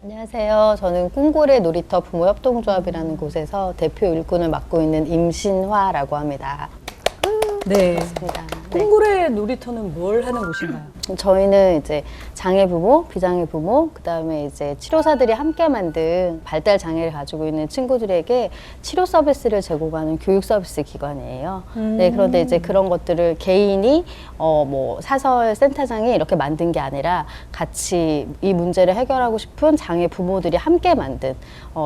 안녕하세요. 저는 꿈고래 놀이터 부모협동조합이라는 곳에서 대표 일꾼을 맡고 있는 임신화라고 합니다. 네. 반갑습니다. 꿈고래 놀이터는 뭘 하는 곳인가요? 저희는 이제 장애 부모, 비장애 부모, 그다음에 이제 치료사들이 함께 만든 발달 장애를 가지고 있는 친구들에게 치료 서비스를 제공하는 교육 서비스 기관이에요. 네, 그런데 이제 그런 것들을 개인이 뭐 사설 센터장이 이렇게 만든 게 아니라 같이 이 문제를 해결하고 싶은 장애 부모들이 함께 만든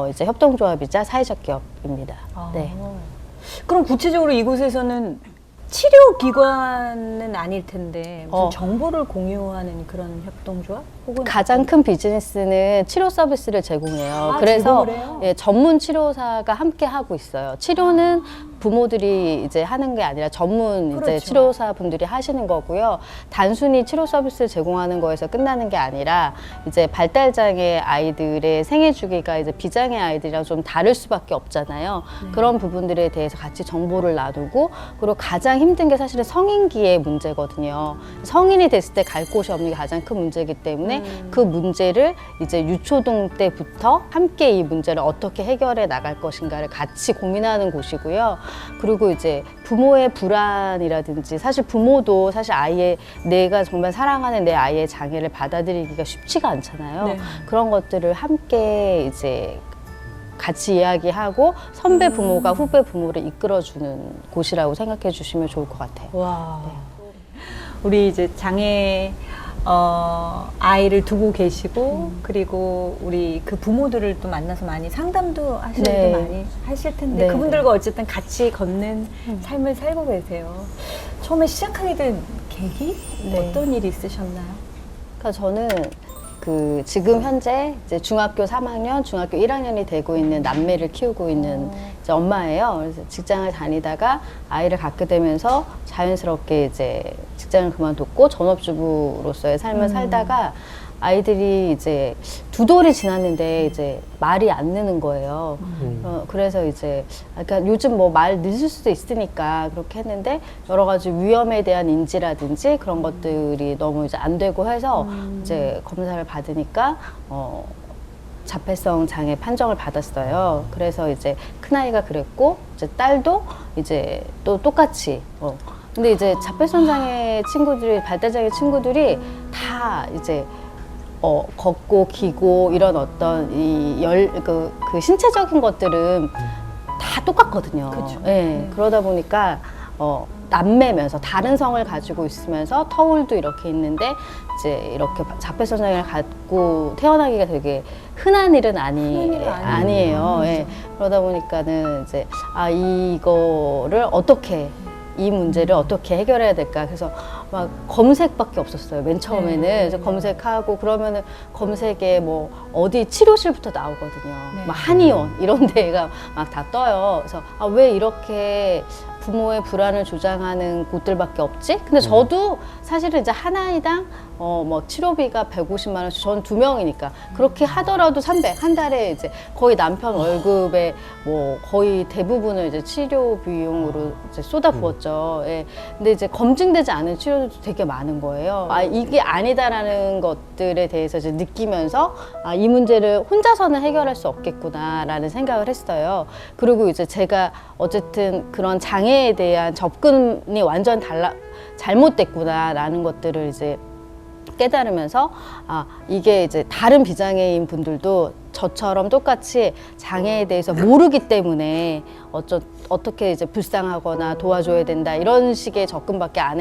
이제 협동조합이자 사회적 기업입니다. 네. 그럼 구체적으로 이곳에서는 치료기관은 아닐 텐데 무슨 정보를 공유하는 그런 협동조합? 혹은 가장 큰 비즈니스는 치료 서비스를 제공해요. 그래서 예, 전문 치료사가 함께 하고 있어요. 치료는 부모들이 이제 하는 게 아니라 전문 그렇죠. 이제 치료사 분들이 하시는 거고요. 단순히 치료 서비스를 제공하는 거에서 끝나는 게 아니라 이제 발달장애 아이들의 생애 주기가 이제 비장애 아이들이랑 좀 다를 수밖에 없잖아요. 그런 부분들에 대해서 같이 정보를 나누고, 그리고 가장 힘든 게 사실은 성인기의 문제거든요. 성인이 됐을 때 갈 곳이 없는 게 가장 큰 문제이기 때문에 그 문제를 이제 유초동 때부터 함께 이 문제를 어떻게 해결해 나갈 것인가를 같이 고민하는 곳이고요. 그리고 이제 부모의 불안이라든지, 사실 부모도 사실 내가 정말 사랑하는 내 아이의 장애를 받아들이기가 쉽지가 않잖아요. 네. 그런 것들을 함께 이제 같이 이야기하고 선배 부모가 후배 부모를 이끌어주는 곳이라고 생각해 주시면 좋을 것 같아요. 와. 우리 이제 장애 아이를 두고 계시고 그리고 우리 그 부모들을 또 만나서 많이 상담도 하실 네. 때 많이 하실 텐데 네. 그분들과 어쨌든 같이 걷는 삶을 살고 계세요. 처음에 시작하게 된 계기? 네. 어떤 일이 있으셨나요? 그러니까 저는 지금 현재 이제 중학교 3학년, 중학교 1학년이 되고 있는 남매를 키우고 있는 이제 엄마예요. 그래서 직장을 다니다가 아이를 갖게 되면서 자연스럽게 이제 직장을 그만뒀고 전업주부로서의 삶을 살다가 아이들이 이제 2돌이 지났는데 이제 말이 안 느는 거예요. 그래서 이제 그러니까 요즘 뭐 말 늦을 수도 있으니까 그렇게 했는데 여러 가지 위험에 대한 인지라든지 그런 것들이 너무 이제 안 되고 해서 이제 검사를 받으니까 자폐성 장애 판정을 받았어요. 그래서 이제 큰아이가 그랬고 이제 딸도 이제 또 똑같이 근데 이제 자폐성 장애 친구들이, 발달장애 친구들이 다 이제 걷고 기고 이런 어떤 그 신체적인 것들은 다 똑같거든요. 그쵸. 예, 그러다 보니까 남매면서 다른 성을 가지고 있으면서 터울도 이렇게 있는데 이제 이렇게 자폐성 장애를 갖고 태어나기가 되게 흔한 일은 아니에요. 예. 그러다 보니까는 이제 이거를 이 문제를 어떻게 해결해야 될까. 그래서 막 검색밖에 없었어요. 맨 처음에는. 그래서 검색하고 그러면은 검색에 뭐 어디 치료실부터 나오거든요. 막 한의원 이런 데가 막 다 떠요. 그래서 왜 이렇게 부모의 불안을 조장하는 곳들밖에 없지? 근데 저도 사실은 이제 한 아이당 뭐 치료비가 150만 원씩, 전 2명이니까 그렇게 하더라도 300, 한 달에 이제 거의 남편 월급에 뭐 거의 대부분을 이제 치료 비용으로 이제 쏟아부었죠. 예. 근데 이제 검증되지 않은 치료도 되게 많은 거예요. 이게 아니다라는 것들에 대해서 이제 느끼면서 이 문제를 혼자서는 해결할 수 없겠구나라는 생각을 했어요. 그리고 이제 제가 어쨌든 그런 장애에 대한 접근이 완전 잘못됐구나라는 것들을 이제 깨달으면서 이게 이제 다른 비장애인 분들도 저처럼 똑같이 장애에 대해서 모르기 때문에 어떻게 이제 불쌍하거나 도와줘야 된다 이런 식의 접근밖에 안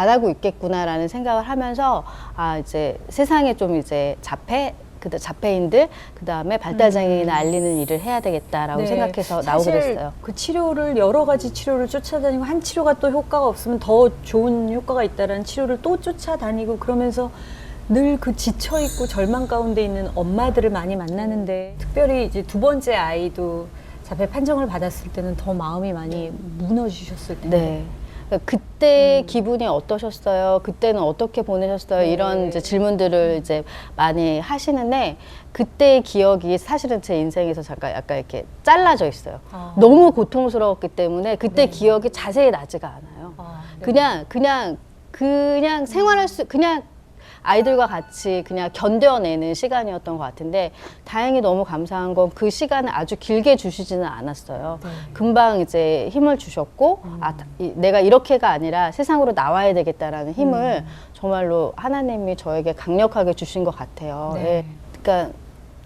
하고 있겠구나라는 생각을 하면서 이제 세상에 좀 이제 자폐인들, 그 다음에 발달장애인을 알리는 일을 해야 되겠다라고 생각해서 나오게 됐어요. 그 치료를, 여러 가지 치료를 쫓아다니고 한 치료가 또 효과가 없으면 더 좋은 효과가 있다라는 치료를 또 쫓아다니고 그러면서 늘 그 지쳐있고 절망 가운데 있는 엄마들을 많이 만나는데, 특별히 이제 2번째 아이도 자폐 판정을 받았을 때는 더 마음이 많이 무너지셨을 텐데. 네. 그때 기분이 어떠셨어요? 그때는 어떻게 보내셨어요? 이런 이제 질문들을 이제 많이 하시는데, 그때의 기억이 사실은 제 인생에서 잠깐 약간 이렇게 잘라져 있어요. 너무 고통스러웠기 때문에 그때 기억이 자세히 나지가 않아요. 그냥 생활할 그냥 아이들과 같이 그냥 견뎌내는 시간이었던 것 같은데 다행히 너무 감사한 건 그 시간을 아주 길게 주시지는 않았어요. 금방 이제 힘을 주셨고 내가 이렇게가 아니라 세상으로 나와야 되겠다라는 힘을 정말로 하나님이 저에게 강력하게 주신 것 같아요. 네. 예. 그러니까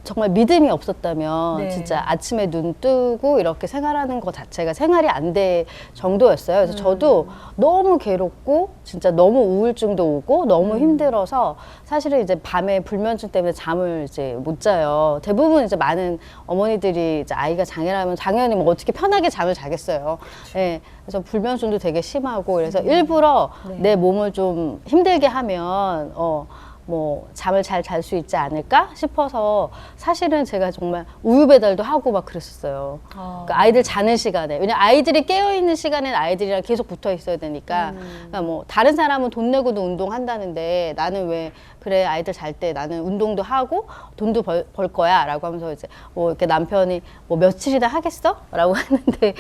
정말 믿음이 없었다면 네. 진짜 아침에 눈 뜨고 이렇게 생활하는 것 자체가 생활이 안 될 정도였어요. 그래서 저도 너무 괴롭고 진짜 너무 우울증도 오고 너무 힘들어서 사실은 이제 밤에 불면증 때문에 잠을 이제 못 자요. 대부분 이제 많은 어머니들이 이제 아이가 장애라면 당연히 뭐 어떻게 편하게 잠을 자겠어요. 예. 그래서 불면증도 되게 심하고 그래서 일부러 네. 내 몸을 좀 힘들게 하면 뭐 잠을 잘 잘 수 있지 않을까 싶어서 사실은 제가 정말 우유 배달도 하고 막 그랬었어요. 그러니까 아이들 자는 시간에 왜냐 아이들이 깨어 있는 시간에는 아이들이랑 계속 붙어 있어야 되니까 그러니까 뭐 다른 사람은 돈 내고도 운동한다는데 나는 왜 그래 아이들 잘 때 나는 운동도 하고 돈도 벌 거야라고 하면서 이제 뭐 이렇게 남편이 뭐 며칠이나 하겠어라고 하는데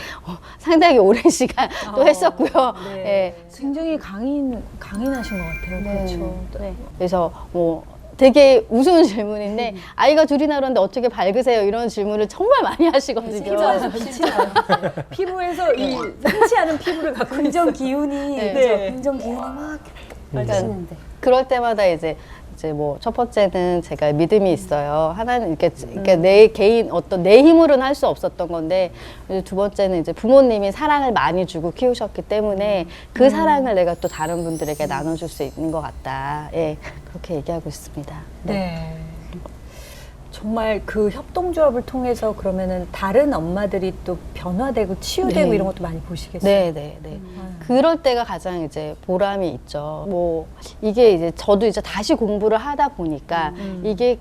상당히 오랜 시간 또 했었고요. 네. 예. 굉장히 강인하신 것 같아요. 그렇죠. 네. 그래서 뭐 되게 우스운 질문인데 아이가 둘이나 그런데 어떻게 밝으세요? 이런 질문을 정말 많이 하시거든요. 피부에서 이 흔치 않은 피부를 갖고 긍정 기운이 네. 네. 긍정 기운이 막 그러니까 나시는데 그럴 때마다 이제 뭐 첫 번째는 제가 믿음이 있어요. 하나는 이렇게 내 개인 어떤 내 힘으로는 할 수 없었던 건데 두 번째는 이제 부모님이 사랑을 많이 주고 키우셨기 때문에 그 사랑을 내가 또 다른 분들에게 나눠줄 수 있는 것 같다. 예, 그렇게 얘기하고 있습니다. 네. 정말 그 협동조합을 통해서 그러면은 다른 엄마들이 또 변화되고 치유되고 네. 이런 것도 많이 보시겠어요. 네, 네, 네. 그럴 때가 가장 이제 보람이 있죠. 뭐 이게 이제 저도 이제 다시 공부를 하다 보니까 이게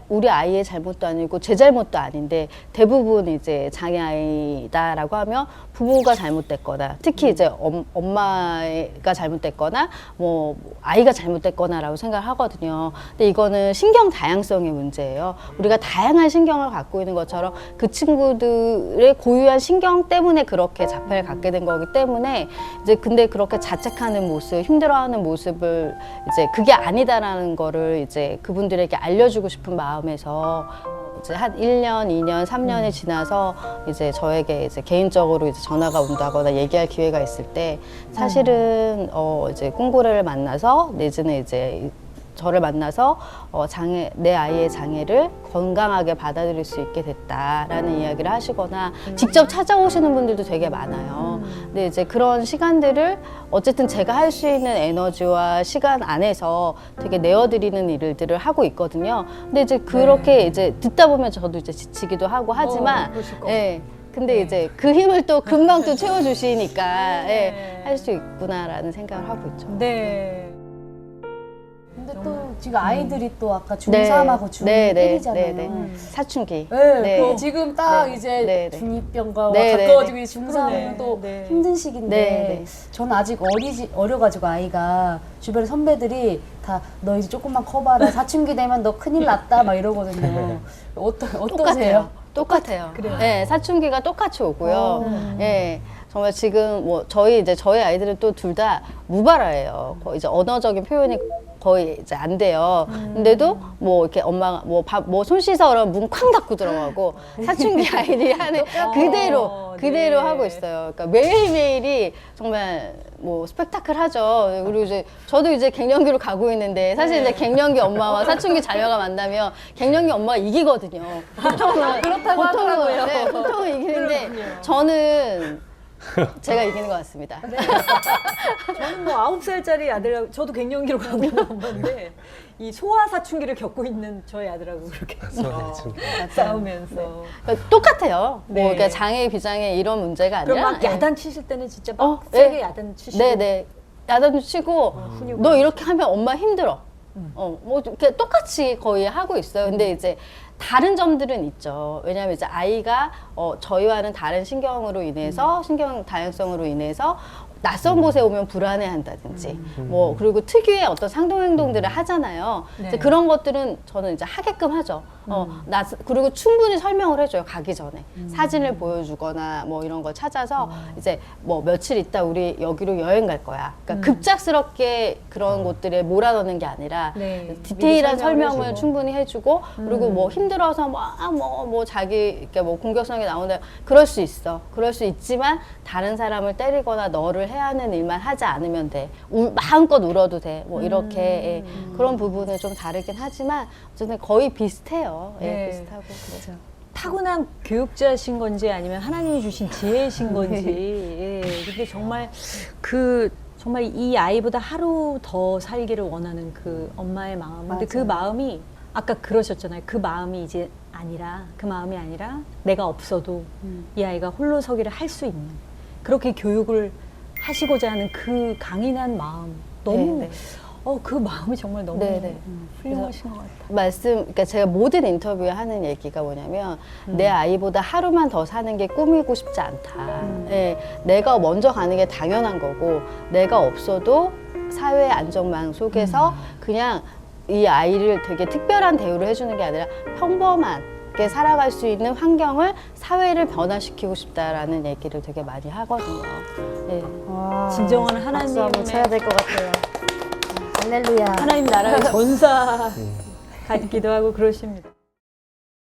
우리 아이의 잘못도 아니고 제 잘못도 아닌데 대부분 이제 장애 아이다라고 하면 부모가 잘못됐거나 특히 이제 엄마가 잘못됐거나 뭐 아이가 잘못됐거나라고 생각을 하거든요. 근데 이거는 신경 다양성의 문제예요. 우리가 다양한 신경을 갖고 있는 것처럼 그 친구들의 고유한 신경 때문에 그렇게 자폐를 갖게 된 거기 때문에 이제 근데 그렇게 자책하는 모습, 힘들어하는 모습을 이제 그게 아니다라는 거를 이제 그분들에게 알려주고 싶은 마음에서 이제 한 1년, 2년, 3년이 지나서 이제 저에게 이제 개인적으로 이제 전화가 온다거나 얘기할 기회가 있을 때 사실은 이제 꿍고래를 만나서 내지는 이제 저를 만나서 내 아이의 장애를 건강하게 받아들일 수 있게 됐다라는 이야기를 하시거나 직접 찾아오시는 분들도 되게 많아요. 근데 이제 그런 시간들을 어쨌든 제가 할 수 있는 에너지와 시간 안에서 되게 내어드리는 일들을 하고 있거든요. 근데 이제 그렇게 이제 듣다 보면 저도 이제 지치기도 하고 하지만 그러실 것 예. 근데 이제 그 힘을 또 금방 또 채워주시니까 예, 할 수 있구나라는 생각을 하고 있죠. 네. 근데 또 지금 아이들이 또 아까 중3하고 중1이잖아요. 사춘기. 네, 네. 그 지금 딱 네. 이제 네, 네. 중2병과 네, 네, 가까워지고 네. 중3은 그러네. 또 네. 힘든 시기인데 네, 네. 저는 아직 어려가지고 아이가 주변 선배들이 다 너 이제 조금만 커봐라 사춘기 되면 너 큰일 났다 막 이러거든요. 어떠세요? 똑같아요. 그래요? 네, 사춘기가 똑같이 오고요. 예. 정말 지금 뭐 저희 아이들은 또 둘 다 무발화예요. 거의 이제 언어적인 표현이 거의 이제 안 돼요. 근데도 뭐 이렇게 엄마가 뭐 손 씻어 그러면 문 쾅 닫고 들어가고 사춘기 아이들이 하는 그대로 네. 하고 있어요. 그러니까 매일매일이 정말 뭐 스펙타클하죠. 그리고 이제 저도 이제 갱년기로 가고 있는데 사실 이제 갱년기 엄마와 사춘기 자녀가 만나면 갱년기 엄마가 이기거든요. 보통은 그렇다고 하더라고요. 네, 보통은 이기는데 저는 제가 이기는 것 같습니다. 저는 뭐 9살짜리 아들하고 저도 갱년기로 가고 있는 엄마인데 이 소아 사춘기를 겪고 있는 저희 아들하고 그렇게 싸우면서 그러니까 똑같아요. 네. 뭐 그러니까 장애, 비장애 이런 문제가 아니라 그럼 막 예. 야단 치실 때는 진짜 막 네. 세게 야단 치시고 네네. 야단도 치고 훈육을 너 이렇게 하면 엄마 힘들어. 뭐 이렇게 똑같이 거의 하고 있어요. 근데 이제 다른 점들은 있죠. 왜냐하면 이제 아이가 저희와는 다른 신경으로 인해서 신경 다양성으로 인해서 낯선 곳에 오면 불안해한다든지 뭐 그리고 특유의 어떤 상동행동들을 하잖아요. 네. 이제 그런 것들은 저는 이제 하게끔 하죠. 그리고 충분히 설명을 해줘요. 가기 전에 사진을 보여주거나 뭐 이런 걸 찾아서 이제 뭐 며칠 있다 우리 여기로 여행 갈 거야. 그러니까 급작스럽게 그런 곳들에 몰아넣는 게 아니라 네. 디테일한 미리 설명을 설명을 해주고. 충분히 해주고 그리고 뭐 힘들어서 뭐 자기 이렇게 뭐 공격성이 나오는데 그럴 수 있어. 그럴 수 있지만 다른 사람을 때리거나 너를 해하는 일만 하지 않으면 돼. 마음껏 울어도 돼. 뭐 이렇게 예. 그런 부분은 좀 다르긴 하지만 어쨌든 거의 비슷해요. 예, 네. 비슷하고 그래서. 타고난 교육자신 건지 아니면 하나님이 주신 지혜신 건지. 예. 근데 정말 정말 이 아이보다 하루 더 살기를 원하는 그 엄마의 마음. 근데 그 맞아요. 마음이 아까 그러셨잖아요. 그 마음이 아니라 내가 없어도 이 아이가 홀로 서기를 할 수 있는 그렇게 교육을 하시고자 하는 그 강인한 마음. 너무 네, 네. 그 마음이 정말 너무 네, 네. 훌륭하신 것 같아요. 그러니까 제가 모든 인터뷰에 하는 얘기가 뭐냐면 내 아이보다 하루만 더 사는 게 꾸미고 싶지 않다. 예, 내가 먼저 가는 게 당연한 거고 내가 없어도 사회의 안정망 속에서 그냥 이 아이를 되게 특별한 대우를 해주는 게 아니라 평범하게 살아갈 수 있는 환경을 사회를 변화시키고 싶다라는 얘기를 되게 많이 하거든요. 예. 와, 진정한 박수 한번 하나님의 쳐야 될 것 같아요. 할렐루야. 하나님 나라의 전사 같기도 하고 그러십니다.